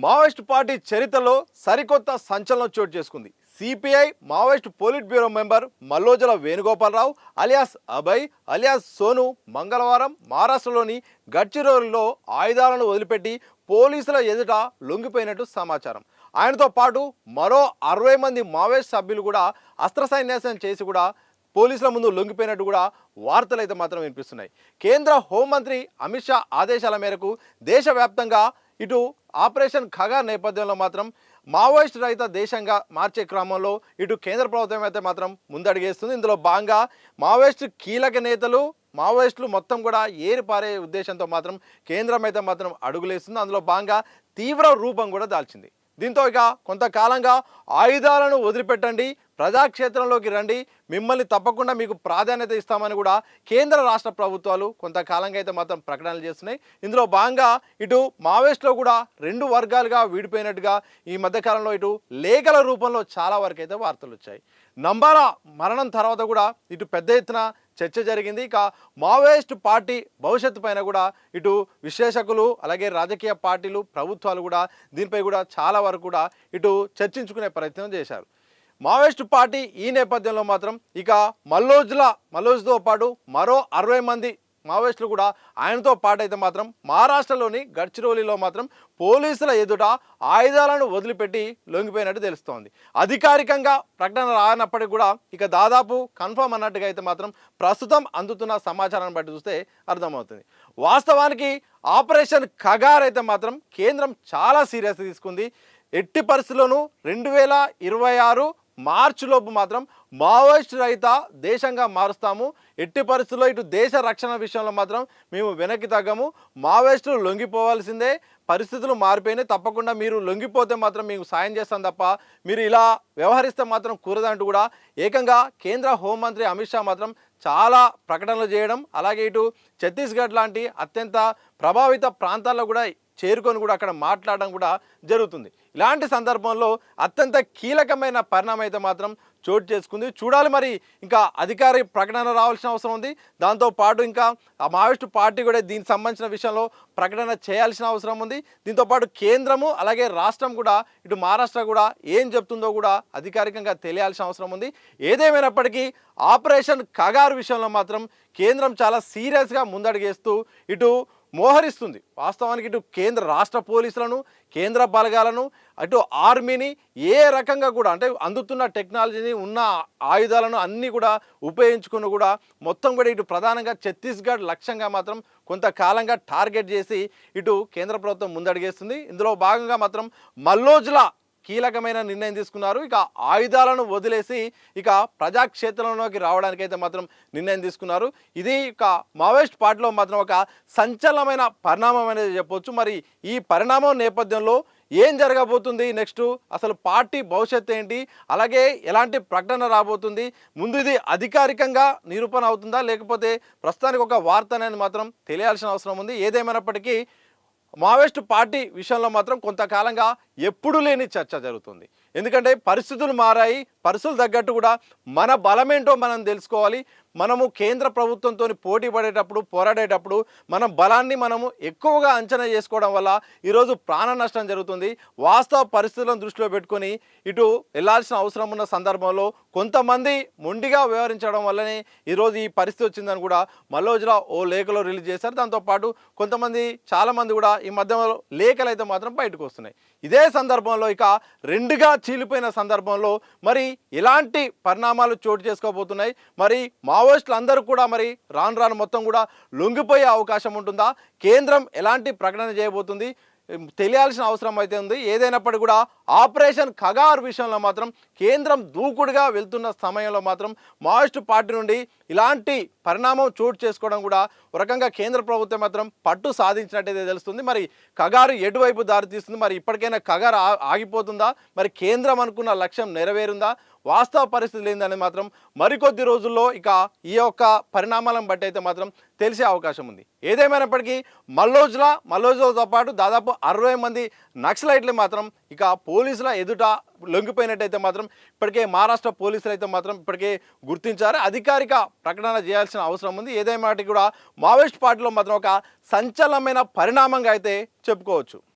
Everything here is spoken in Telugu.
మావోయిస్ట్ పార్టీ చరిత్రలో సరికొత్త సంచలనం చోటు చేసుకుంది. CPI Maoist politburo member Mallojula Venugopalarao alias Abhay alias Sonu మంగళవారం మహారాష్ట్రలోని గడ్చిరోలిలో ఆయుధాలను వదిలిపెట్టి పోలీసుల ఎదుట లొంగిపోయినట్టు సమాచారం. ఆయనతో పాటు మరో 60 మంది మావోయిస్ట్ సభ్యులు కూడా అస్త్ర సన్యాసం చేసి కూడా పోలీసుల ముందు లొంగిపోయినట్టు కూడా వార్తలు అయితే మాత్రం వినిపిస్తున్నాయి. కేంద్ర హోంమంత్రి అమిత్ షా ఆదేశాల మేరకు దేశవ్యాప్తంగా ఇటు ఆపరేషన్ ఖగార్ నేపథ్యంలో మాత్రం మావోయిస్ట్ రహిత దేశంగా మార్చే క్రమంలో ఇటు కేంద్ర ప్రభుత్వం అయితే మాత్రం ముందడుగేస్తుంది. ఇందులో భాగంగా మావోయిస్ట్ కీలక నేతలు మావోయిస్టులు మొత్తం కూడా ఏరిపారే ఉద్దేశంతో మాత్రం కేంద్రం అయితే మాత్రం అడుగులేస్తుంది. అందులో భాగంగా తీవ్ర రూపం కూడా దాల్చింది. దీంతో ఇక కొంతకాలంగా ఆయుధాలను వదిలిపెట్టండి, ప్రజాక్షేత్రంలోకి రండి, మిమ్మల్ని తప్పకుండా మీకు ప్రాధాన్యత ఇస్తామని కూడా కేంద్ర రాష్ట్ర ప్రభుత్వాలు కొంతకాలంగా అయితే మాత్రం ప్రకటనలు చేస్తున్నాయి. ఇందులో భాగంగా ఇటు మావోయిస్టులో కూడా 2 వర్గాలుగా విడిపోయినట్టుగా ఈ మధ్యకాలంలో ఇటు లేఖల రూపంలో చాలా వరకు అయితే వార్తలు వచ్చాయి. నంబాల మరణం తర్వాత కూడా ఇటు పెద్ద ఎత్తున చర్చ జరిగింది. ఇక మావోయిస్ట్ పార్టీ భవిష్యత్తు పైన కూడా ఇటు విశ్లేషకులు అలాగే రాజకీయ పార్టీలు ప్రభుత్వాలు కూడా దీనిపై కూడా చాలా వరకు కూడా ఇటు చర్చించుకునే ప్రయత్నం చేశారు. మావోయిస్ట్ పార్టీ ఈ నేపథ్యంలో మాత్రం ఇక మల్లోజ్తో పాటు మరో 60 మంది మావోయిస్టులు కూడా ఆయనతో పాటు అయితే మాత్రం మహారాష్ట్రలోని గడ్చిరోలిలో మాత్రం పోలీసుల ఎదుట ఆయుధాలను వదిలిపెట్టి లొంగిపోయినట్టు తెలుస్తోంది. అధికారికంగా ప్రకటన రానప్పటికీ కూడా ఇక దాదాపు కన్ఫర్మ్ అన్నట్టుగా అయితే మాత్రం ప్రస్తుతం అందుతున్న సమాచారాన్ని బట్టి చూస్తే అర్థమవుతుంది. వాస్తవానికి ఆపరేషన్ ఖగార్ అయితే మాత్రం కేంద్రం చాలా సీరియస్ తీసుకుంది. ఎట్టి పరిస్థితుల్లోనూ 2026 మార్చిలోపు మాత్రం మావోయిస్ట్ రహిత దేశంగా మారుస్తాము. ఎట్టి పరిస్థితుల్లో ఇటు దేశ రక్షణ విషయంలో మాత్రం మేము వెనక్కి తగ్గము. మావోయిస్టులు లొంగిపోవాల్సిందే, పరిస్థితులు మారిపోయినాయి, తప్పకుండా మీరు లొంగిపోతే మాత్రం మీకు సాయం చేస్తాం తప్ప మీరు ఇలా వ్యవహరిస్తే మాత్రం కూరదంటూ కూడా ఏకంగా కేంద్ర హోంమంత్రి అమిత్ షా మాత్రం చాలా ప్రకటనలు చేయడం, అలాగే ఇటు ఛత్తీస్గఢ్ లాంటి అత్యంత ప్రభావిత ప్రాంతాల్లో కూడా చేరుకొని కూడా అక్కడ మాట్లాడడం కూడా జరుగుతుంది. ఇలాంటి సందర్భంలో అత్యంత కీలకమైన పరిణామం అయితే మాత్రం చోటు చేసుకుంది. చూడాలి మరి ఇంకా అధికారి ప్రకటన రావాల్సిన అవసరం ఉంది. దాంతోపాటు ఇంకా ఆ మావోయిస్టు పార్టీ కూడా దీనికి సంబంధించిన విషయంలో ప్రకటన చేయాల్సిన అవసరం ఉంది. దీంతోపాటు కేంద్రము అలాగే రాష్ట్రం కూడా ఇటు మహారాష్ట్ర కూడా ఏం చెప్తుందో కూడా అధికారికంగా తెలియాల్సిన అవసరం ఉంది. ఏదేమైనప్పటికీ ఆపరేషన్ ఖగార్ విషయంలో మాత్రం కేంద్రం చాలా సీరియస్గా ముందడుగేస్తూ ఇటు మోహరిస్తుంది. వాస్తవానికి ఇటు కేంద్ర రాష్ట్ర పోలీసులను, కేంద్ర బలగాలను, అటు ఆర్మీని ఏ రకంగా కూడా అంటే అందుతున్న టెక్నాలజీని ఉన్న ఆయుధాలను అన్నీ కూడా ఉపయోగించుకుని కూడా మొత్తం కూడా ఇటు ప్రధానంగా ఛత్తీస్గఢ్ లక్ష్యంగా మాత్రం కొంతకాలంగా టార్గెట్ చేసి ఇటు కేంద్ర ప్రభుత్వం ముందడుగేస్తుంది. ఇందులో భాగంగా మాత్రం మల్లోజ్ల కీలకమైన నిర్ణయం తీసుకున్నారు. ఇక ఆయుధాలను వదిలేసి ఇక ప్రజాక్షేత్రంలోకి రావడానికైతే మాత్రం నిర్ణయం తీసుకున్నారు. ఇది ఇక మావోయిస్ట్ పార్టీలో మాత్రం ఒక సంచలనమైన పరిణామం అనేది చెప్పొచ్చు. మరి ఈ పరిణామం నేపథ్యంలో ఏం జరగబోతుంది, నెక్స్ట్ అసలు పార్టీ భవిష్యత్తు ఏంటి, అలాగే ఎలాంటి ప్రకటన రాబోతుంది, ముందు ఇది అధికారికంగా నిరూపణ అవుతుందా లేకపోతే ప్రస్తుతానికి ఒక వార్త అనేది మాత్రం తెలియాల్సిన అవసరం ఉంది. ఏదేమైనప్పటికీ మావోయిస్ట్ పార్టీ విషయంలో మాత్రం కొంతకాలంగా ఎప్పుడు లేని చర్చ జరుగుతుంది. ఎందుకంటే పరిస్థితులు మారాయి, పరిస్థితులు తగ్గట్టు కూడా మన బలమేంటో మనం తెలుసుకోవాలి. మనము కేంద్ర ప్రభుత్వంతో పోటీ పడేటప్పుడు పోరాడేటప్పుడు మన బలాన్ని మనము ఎక్కువగా అంచనా చేసుకోవడం వల్ల ఈరోజు ప్రాణ నష్టం జరుగుతుంది. వాస్తవ పరిస్థితులను దృష్టిలో పెట్టుకొని ఇటు వెళ్లాల్సిన అవసరం ఉన్న సందర్భంలో కొంతమంది మొండిగా వ్యవహరించడం వల్లనే ఈరోజు ఈ పరిస్థితి వచ్చిందని కూడా మల్లోజ్లా ఓ లేఖలో రిలీజ్ చేశారు. దాంతోపాటు కొంతమంది చాలామంది కూడా ఈ మధ్యలో లేఖలు అయితే మాత్రం బయటకు వస్తున్నాయి. ఇదే సందర్భంలో ఇక 2గా చీలిపోయిన సందర్భంలో మరి ఎలాంటి పరిణామాలు చోటు చేసుకోబోతున్నాయి, మరి మావోయిస్టులు అందరూ కూడా మరి రాను మొత్తం కూడా లొంగిపోయే అవకాశం ఉంటుందా, కేంద్రం ఎలాంటి ప్రకటన చేయబోతుంది తెలియాల్సిన అవసరం అయితే ఉంది. ఏదైనప్పటికీ కూడా ఆపరేషన్ ఖగార్ విషయంలో మాత్రం కేంద్రం దూకుడుగా వెళ్తున్న సమయంలో మాత్రం మావోయిస్టు పార్టీ నుండి ఇలాంటి పరిణామం చోటు చేసుకోవడం కూడా ఒక రకంగా కేంద్ర ప్రభుత్వం మాత్రం పట్టు సాధించినట్టయితే తెలుస్తుంది. మరి ఖగారు ఎటువైపు దారితీస్తుంది, మరి ఇప్పటికైనా ఖగారు ఆగిపోతుందా, మరి కేంద్రం అనుకున్న లక్ష్యం నెరవేరుందా, వాస్తవ పరిస్థితులు ఏందని మాత్రం మరికొద్ది రోజుల్లో ఇక ఈ యొక్క పరిణామాలను బట్టి అయితే మాత్రం తెలిసే అవకాశం ఉంది. ఏదేమైనప్పటికీ మల్లోజ్లతో పాటు దాదాపు 60 మంది నక్సలైట్లు మాత్రం ఇక పోలీసుల ఎదుట లొంగిపోయినట్టయితే మాత్రం ఇప్పటికే మహారాష్ట్ర పోలీసులు అయితే మాత్రం ఇప్పటికే గుర్తించారు. అధికారిక ప్రకటన చేయాల్సిన అవసరం ఉంది. ఏదేమైనప్పటికీ కూడా మావోయిస్ట్ పార్టీలో మాత్రం ఒక సంచలనమైన పరిణామంగా అయితే చెప్పుకోవచ్చు.